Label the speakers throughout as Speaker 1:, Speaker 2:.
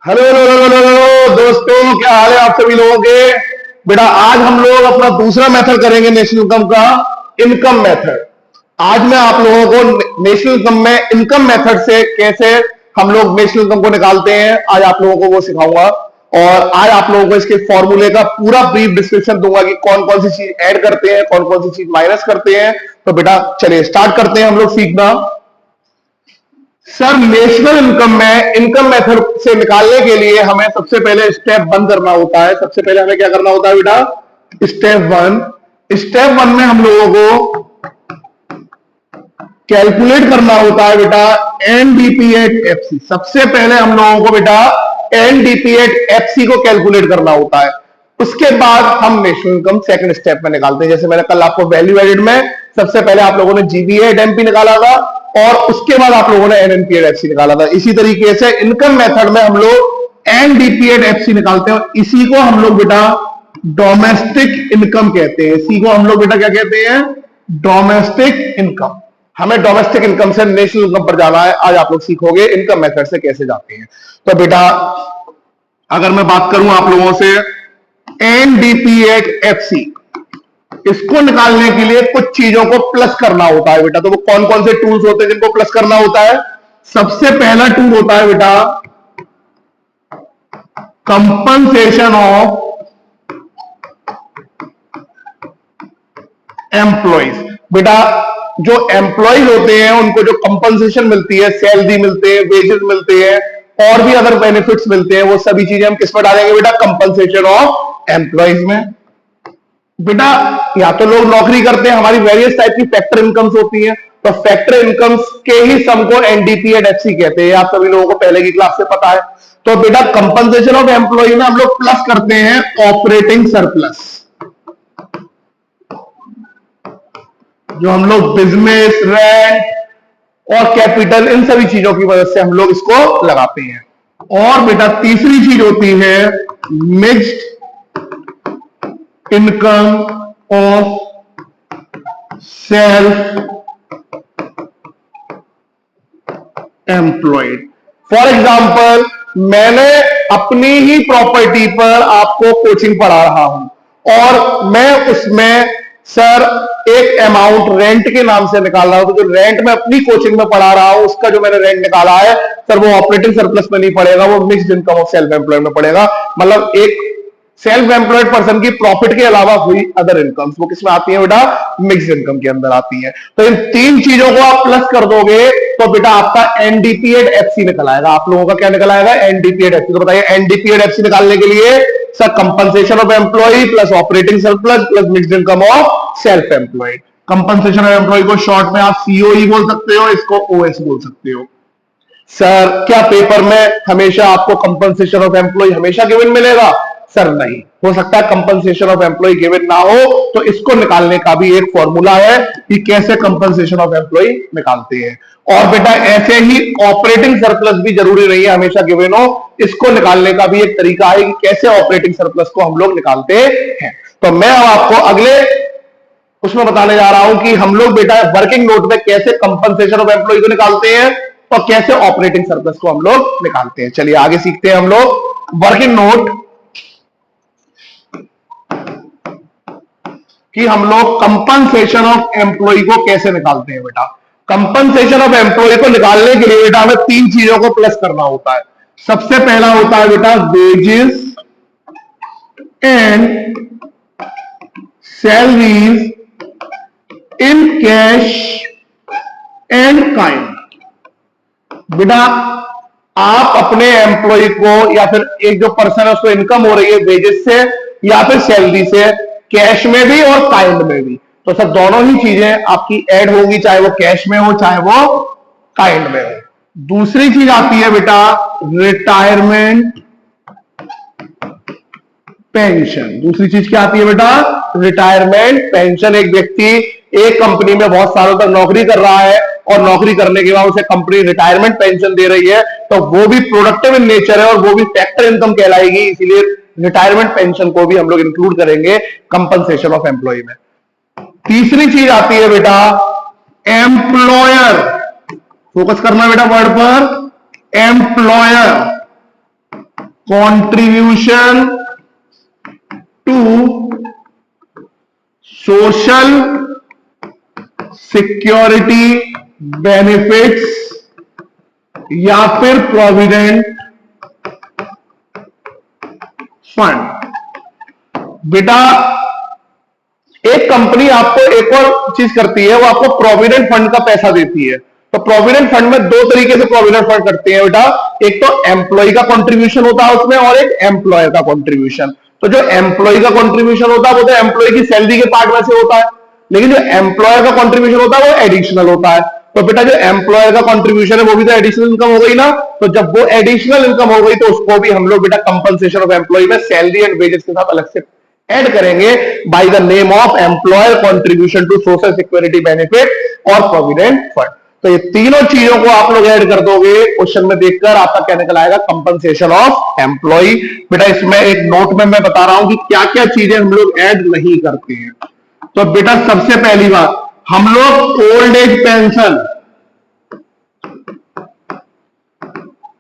Speaker 1: Hello hello hello hello दोस्तों, क्या हाल है आप सभी लोगों के। बेटा आज हम लोग अपना दूसरा मेथड करेंगे नेशनल इनकम का, इनकम मेथड। आज मैं आप लोगों को नेशनल इनकम में इनकम मेथड से कैसे हम लोग नेशनल इनकम को निकालते हैं, आज आप लोगों को वो सिखाऊंगा। और आज आप लोगों को इसके फॉर्मूले का पूरा ब्रीफ डिस्क्रिप्शन दूंगा कि कौन कौन सी चीज ऐड करते हैं, कौन कौन सी चीज माइनस करते हैं। तो बेटा चलिए स्टार्ट करते हैं हम लोग सीखना। सर नेशनल इनकम में इनकम मेथड से निकालने के लिए हमें सबसे पहले स्टेप 1 करना होता है। सबसे पहले हमें क्या करना होता है बेटा, स्टेप 1 में हम लोगों को कैलकुलेट करना होता है बेटा एनडीपीएट-एफसी। सबसे पहले हम लोगों को बेटा एनडीपीएट-एफसी को कैलकुलेट करना होता है। उसके बाद हम नेशनल इनकम सेकंड स्टेप में निकालते हैं। जैसे मैंने कल आपको वैल्यू एडेड में सबसे पहले आप लोगों ने जीबीएड एमपी निकाला था और उसके बाद आप लोगों ने एनएनपीएड-एफसी निकाला था। इसी तरीके से इनकम मेथड में हम लोग एनडीपीएड-एफसी निकालते हैं। इसी को हम लोग बेटा डोमेस्टिक इनकम कहते हैं। इसी को हम लोग बेटा क्या कहते हैं, डोमेस्टिक इनकम। हमें डोमेस्टिक इनकम से नेशनल इनकम पर जाना है। आज आप लोग सीखोगे इनकम मेथड से कैसे जाते हैं। तो बेटा अगर मैं बात करूं आप लोगों से एनडीपीएड-एफसी, इसको निकालने के लिए कुछ चीजों को प्लस करना होता है बेटा। तो वो कौन कौन से टूल्स होते हैं जिनको प्लस करना होता है। सबसे पहला टूल होता है बेटा कंपनसेशन ऑफ एम्प्लॉइज। बेटा जो एम्प्लॉइज होते हैं उनको जो कंपनसेशन मिलती है, सैलरी मिलते हैं, वेजेस मिलते हैं और भी अदर बेनिफिट्स मिलते हैं, वो सभी चीजें हम किस में डालेंगे बेटा, कंपनसेशन ऑफ एम्प्लॉइज में। बेटा या तो लोग नौकरी करते हैं, हमारी वेरियस टाइप की फैक्टर इनकम्स होती हैं, तो फैक्टर इनकम्स के ही सम को एनडीपीएड-एफसी कहते हैं। आप सभी लोगों को पहले की क्लास से पता है। तो बेटा कंपनसेशन ऑफ एम्प्लॉय में हम लोग प्लस करते हैं ऑपरेटिंग सरप्लस। जो हम लोग बिजनेस, रेंट और कैपिटल, इन सभी चीजों की वजह से हम लोग इसको लगाते हैं। और बेटा तीसरी चीज होती है mixed income of self employed. For example मैंने अपनी ही प्रॉपर्टी पर आपको कोचिंग पढ़ा रहा हूं और मैं उसमें सर एक अमाउंट रेंट के नाम से निकाल रहा हूं। तो जो रेंट में अपनी कोचिंग में पढ़ा रहा हूं उसका जो मैंने रेंट निकाला है सर वो ऑपरेटिंग सरप्लस में नहीं पड़ेगा, वो mixed income of self employed में पड़ेगा। मतलब एक सेल्फ एम्प्लॉयड पर्सन की प्रॉफिट के अलावा हुई अदर इनकम्स वो किसमें आती है बेटा, मिक्स्ड इनकम के अंदर आती है। तो इन तीन चीजों को आप प्लस कर दोगे तो बेटा आपका एनडीपीएड-एफसी निकल आएगा। आप लोगों का क्या निकल आएगा, एनडीपीएड-एफसी। तो बताइए एनडीपीएड-एफसी निकालने के लिए sir compensation of employ plus operating surplus plus mixed income of self employed. Compensation of employ को शॉर्ट में आप सीओई बोल सकते हो, इसको ओएस बोल सकते हो। सर क्या पेपर में हमेशा आपको कंपनसेशन ऑफ एम्प्लॉय हमेशा गिवन मिलेगा, सर नहीं हो सकता है कंपनसेशन ऑफ एम्प्लॉय गिवन ना हो। तो इसको निकालने का भी एक फॉर्मूला है कि कैसे कंपनसेशन ऑफ एम्प्लॉय निकालते हैं। और बेटा ऐसे ही ऑपरेटिंग सरप्लस भी जरूरी नहीं है हमेशा गिवन हो, इसको निकालने का भी एक तरीका है कि कैसे ऑपरेटिंग सरप्लस को हम लोग निकालते हैं। तो मैं अब आपको अगले उसमें बताने जा रहा हूं कि हम लोग बेटा वर्किंग नोट में कैसे कंपनसेशन ऑफ एम्प्लॉय को निकालते हैं और कैसे ऑपरेटिंग सरप्लस को हम लोग निकालते हैं। चलिए आगे सीखते हैं हम लोग वर्किंग नोट कि हम लोग कंपनसेशन ऑफ एम्प्लॉय को कैसे निकालते हैं। बेटा कंपनसेशन ऑफ एम्प्लॉय को निकालने के लिए बेटा हमें तीन चीजों को प्लस करना होता है। सबसे पहला होता है बेटा wages and salaries in cash and kind. बेटा आप अपने एम्प्लॉय को या फिर एक जो पर्सन है उसको इनकम हो रही है वेजेस से या फिर सैलरी से, कैश में भी और काइंड में भी। तो सर दोनों ही चीजें आपकी ऐड होगी, चाहे वो कैश में हो चाहे वो काइंड में हो। दूसरी चीज आती है बेटा रिटायरमेंट पेंशन। दूसरी चीज क्या आती है बेटा, रिटायरमेंट पेंशन। एक व्यक्ति एक कंपनी में बहुत सालों तक नौकरी कर रहा है और नौकरी करने के बाद उसे कंपनी रिटायरमेंट पेंशन दे रही है, तो वो भी प्रोडक्टिव इन नेचर है और वो भी फैक्टर इनकम कहलाएगी। इसीलिए रिटायरमेंट पेंशन को भी हम लोग इंक्लूड करेंगे कंपनसेशन ऑफ एम्प्लॉय में। तीसरी चीज आती है बेटा एम्प्लॉयर। फोकस करना बेटा वर्ड पर, employer. Contribution to social security benefits या फिर प्रोविडेंट फंड। बेटा एक कंपनी आपको एक और चीज करती है, वो आपको प्रोविडेंट फंड का पैसा देती है। तो प्रोविडेंट फंड में दो तरीके से प्रोविडेंट फंड करते हैं बेटा, एक तो एम्प्लॉय का कंट्रीब्यूशन होता है उसमें, और एक एम्प्लॉयर का कंट्रीब्यूशन। तो जो एम्प्लॉय का कंट्रीब्यूशन होता है वो तो एम्प्लॉय की सैलरी के पार्ट में से होता है, लेकिन जो एम्प्लॉयर का कंट्रीब्यूशन होता है वो एडिशनल होता है। तो बेटा जो एम्प्लॉयर का कंट्रीब्यूशन है वो भी तो एडिशनल इनकम हो गई ना, तो जब वो एडिशनल इनकम हो गई तो उसको भी हम लोग बेटा कंपनसेशन ऑफ एम्प्लॉय में सैलरी एंड वेजेस के साथ अलग से ऐड करेंगे by the name of employer contribution to social security benefit और प्रोविडेंट फंड। तो ये तीनों चीजों को आप लोग ऐड कर दोगे क्वेश्चन में देखकर, आपका क्या निकल आएगा, कंपनसेशन ऑफ एम्प्लॉय। बेटा इसमें एक नोट में मैं बता रहा हूं कि क्या क्या चीजें हम लोग ऐड नहीं करते हैं। तो बेटा सबसे पहली बात, हम लोग ओल्ड एज पेंशन,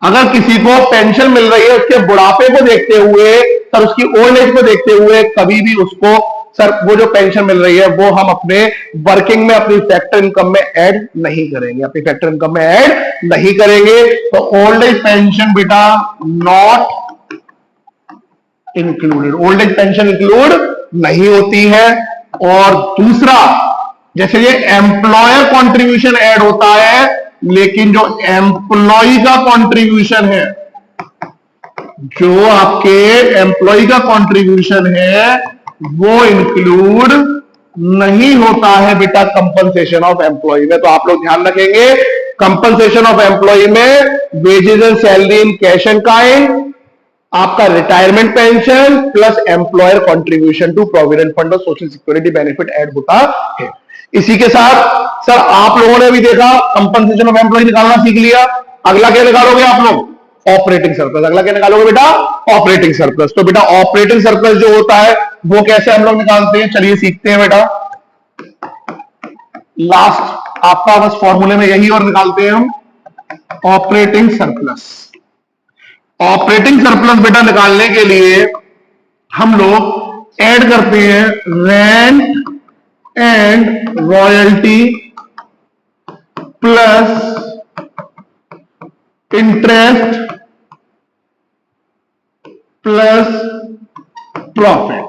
Speaker 1: अगर किसी को पेंशन मिल रही है उसके बुढ़ापे को देखते हुए, सर उसकी ओल्ड एज को देखते हुए, कभी भी उसको सर वो जो पेंशन मिल रही है वो हम अपने वर्किंग में अपनी फैक्टर इनकम में ऐड नहीं करेंगे, अपनी फैक्टर इनकम में ऐड नहीं करेंगे। तो ओल्ड एज पेंशन बेटा not included, old age pension include नहीं होती है। और दूसरा, जैसे ये एम्प्लॉयर कंट्रीब्यूशन ऐड होता है, लेकिन जो एम्प्लॉय का कंट्रीब्यूशन है, जो आपके एम्प्लॉय का कंट्रीब्यूशन है वो इंक्लूड नहीं होता है बेटा कंपनसेशन ऑफ एम्प्लॉय में। तो आप लोग ध्यान रखेंगे, कंपनसेशन ऑफ एम्प्लॉय में wages and salary in cash and kind, आपका retirement pension plus employer contribution to provident fund और सोशल सिक्योरिटी बेनिफिट ऐड होता है। इसी के साथ सर आप लोगों ने भी देखा कंपनसेशन ऑफ एम्प्लॉय निकालना सीख लिया, अगला क्या निकालोगे आप लोग, ऑपरेटिंग सरप्लस। अगला क्या निकालोगे बेटा, ऑपरेटिंग सरप्लस। तो बेटा ऑपरेटिंग सरप्लस जो होता है वो कैसे हम लोग निकालते हैं, चलिए सीखते हैं बेटा। लास्ट आपका बस फॉर्मूले में यही और निकालते हैं हम, ऑपरेटिंग सरप्लस। ऑपरेटिंग सरप्लस बेटा निकालने के लिए हम लोग ऐड करते हैं rent and royalty plus interest plus profit.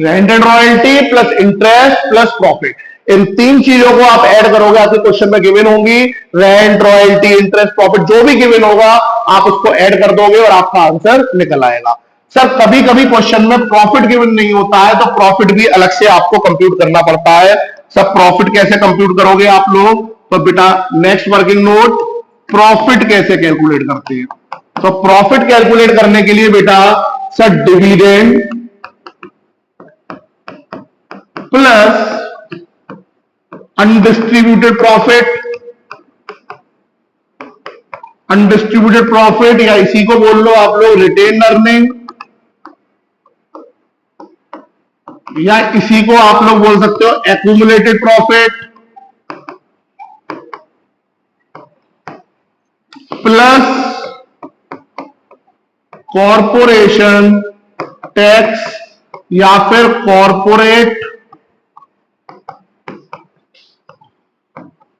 Speaker 1: Rent and royalty plus interest plus profit, इन तीन चीजों को आप ऐड करोगे, आपके क्वेश्चन में गिवन होंगी। रेंट, रॉयल्टी, इंटरेस्ट, प्रॉफिट, जो भी गिवन होगा आप उसको ऐड कर दोगे और आपका आंसर निकल आएगा। सर कभी कभी क्वेश्चन में प्रॉफिट गिवन नहीं होता है, तो प्रॉफिट भी अलग से आपको कंप्यूट करना पड़ता है। सर प्रॉफिट कैसे कंप्यूट करोगे आप लोग, तो बेटा नेक्स्ट वर्किंग नोट, प्रॉफिट कैसे कैलकुलेट करते हैं। तो प्रॉफिट कैलकुलेट करने के लिए बेटा sir dividend plus undistributed profit, undistributed profit या इसी को बोल लो आप लोग रिटेन अर्निंग, या इसी को आप लोग बोल सकते हो accumulated profit, plus corporation tax या फिर कॉरपोरेट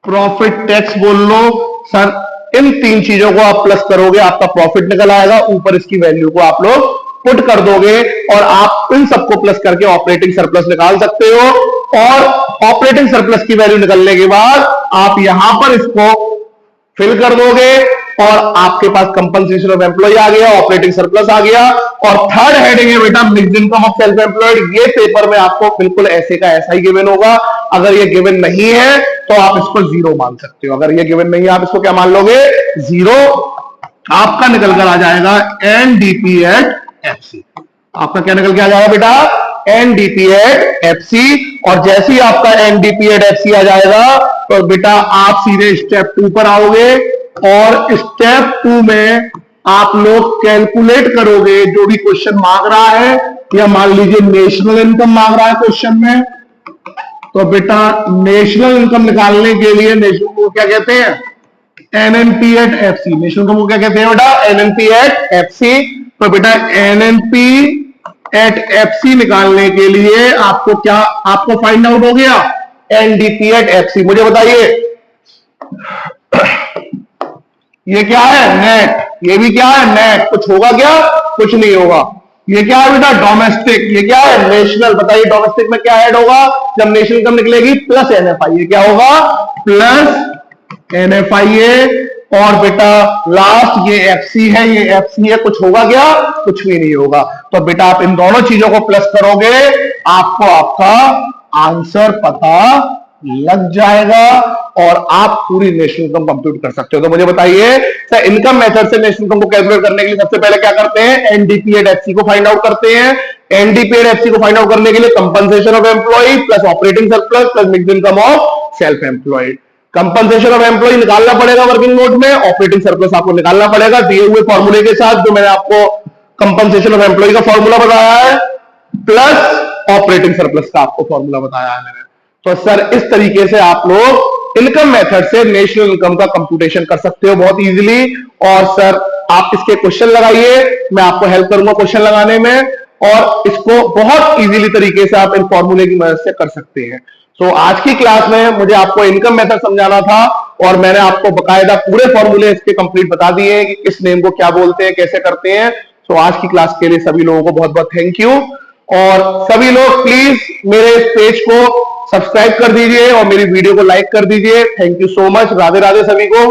Speaker 1: प्रॉफिट टैक्स बोल लो। सर इन तीन चीजों को आप प्लस करोगे, आपका प्रॉफिट निकल आएगा, ऊपर इसकी वैल्यू को आप लोग पुट कर दोगे और आप इन सबको प्लस करके ऑपरेटिंग सरप्लस निकाल सकते हो। और ऑपरेटिंग सरप्लस की वैल्यू निकलने के बाद आप यहां पर इसको फिल कर दोगे और आपके पास कंपनसेशन ऑफ एम्प्लॉय आ गया, ऑपरेटिंग सरप्लस आ गया। और थर्ड हेडिंग है बेटा mixed income of self employed. ये पेपर में आपको बिल्कुल ऐसे का ऐसा ही गिवन होगा, अगर ये गिवन नहीं है तो आप इसको जीरो मान सकते हो, अगर ये गिवन नहीं है आप इसको क्या मान लोगे, जीरो। आपका निकल कर आ जाएगा एनडीपी एट एफसी। आपका क्या निकल के आ जाएगा बेटा, एनडीपी एट एफसी। और जैसे ही आपका एनडीपी एट एफसी आ जाएगा तो बेटा आप सीधे स्टेप 2 पर आओगे और स्टेप 2 में आप लोग कैलकुलेट करोगे जो भी क्वेश्चन मांग रहा है, या मान लीजिए नेशनल इनकम मांग रहा है क्वेश्चन में, तो बेटा नेशनल इनकम निकालने के लिए नेशनल को क्या कहते हैं, NNP at FC. National income को क्या कहते हैं बेटा, एनएनपी एट एफसी। तो बेटा एनएनपी एट एफसी निकालने के लिए आपको फाइंड आउट हो गया एनडीपी एट एफसी। मुझे बताइए ये क्या है? नेट। ये भी क्या है? नेट। कुछ होगा क्या? कुछ नहीं होगा। ये क्या है बेटा? डोमेस्टिक। ये क्या है? नेशनल। बताइए डोमेस्टिक में क्या ऐड होगा जब नेशनल इनकम निकलेगी? Plus NFIA. क्या होगा? Plus NFIA. और बेटा लास्ट ये एफसी है, ये एफसी है। कुछ होगा क्या? कुछ भी नहीं होगा। तो बेटा आप इन दोनों चीजों को प्लस करोगे, आपको आपका आंसर पता लग जाएगा और आप पूरी नेशनल इनकम कंप्यूट कर सकते हो। तो मुझे बताइए सर, इनकम मेथड से नेशनल इनकम को कैलकुलेट करने के लिए सबसे पहले क्या करते हैं? एनडीपी एट एफसी को फाइंड आउट करते हैं। एनडीपी एट एफसी को फाइंड आउट करने के लिए compensation of employ plus operating surplus plus mixed income of self employed. Compensation of employ निकालना पड़ेगा वर्किंग नोट में, ऑपरेटिंग सरप्लस आपको निकालना पड़ेगा दिए हुए फॉर्मूले के साथ, जो मैंने आपको कंपनसेशन ऑफ एम्प्लॉय का फॉर्मूला बताया है, प्लस ऑपरेटिंग सरप्लस का आपको फॉर्मूला बताया है मैंने। तो सर इस तरीके से आप लोग इनकम मेथड से नेशनल इनकम का कंप्यूटेशन कर सकते हो बहुत इजीली। और सर आप इसके क्वेश्चन लगाइए, मैं आपको हेल्प करूंगा क्वेश्चन लगाने में, और इसको बहुत इजीली तरीके से आप इन फॉर्मूले की मदद से कर सकते हैं। तो आज की क्लास में मुझे आपको इनकम मेथड समझाना था और मैंने आपको बकायदा पूरे फॉर्मूले इसके कंप्लीट बता दिए हैं कि किस नेम को क्या बोलते हैं, कैसे करते हैं। तो आज की क्लास के लिए सभी लोगों को बहुत बहुत थैंक यू। और सभी लोग प्लीज मेरे इस पेज को सब्सक्राइब कर दीजिए और मेरी वीडियो को लाइक कर दीजिए। Thank you so much. Radhe Radhe सभी को।